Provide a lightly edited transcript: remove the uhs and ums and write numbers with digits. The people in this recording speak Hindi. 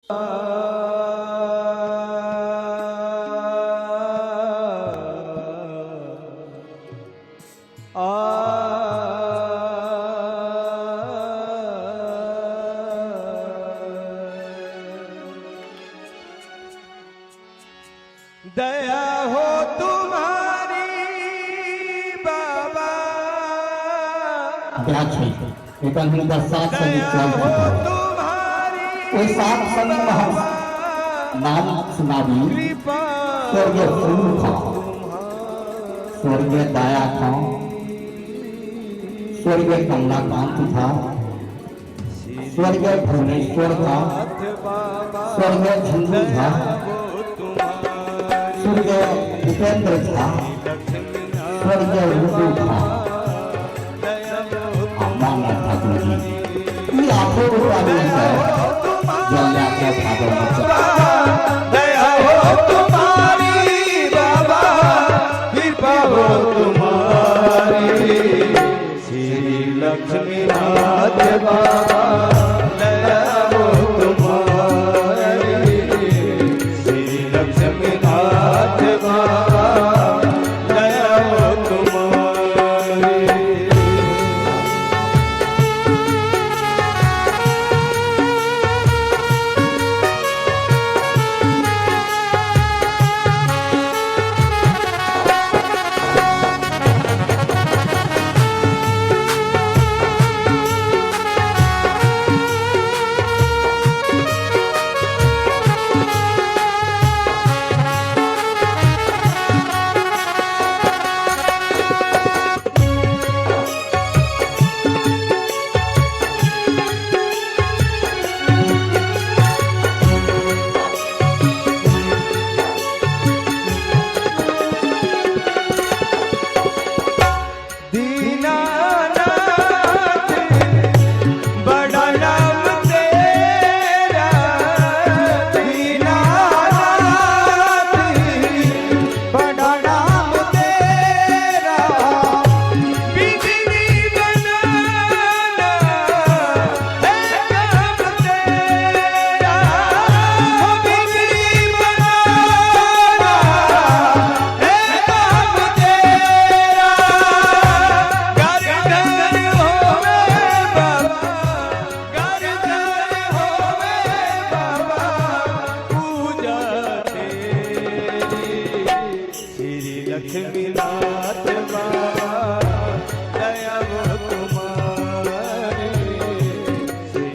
दया हो तुम्हारी बाबा क्या छे एकर हुनकर साथ संग चल ओइ साथ संग नाम सुनाबी स्वर्गीय फूल था स्वर्गीय दया था स्वर्गीय कमलाकांत था स्वर्गीय भुवनेश्वर था स्वर्गीय झुंझुन था स्वर्गीय भूपेंद्र था स्वर्गीय रुद्र था माना ठाकुर जी ये आठों रूप आदि है जो भागवत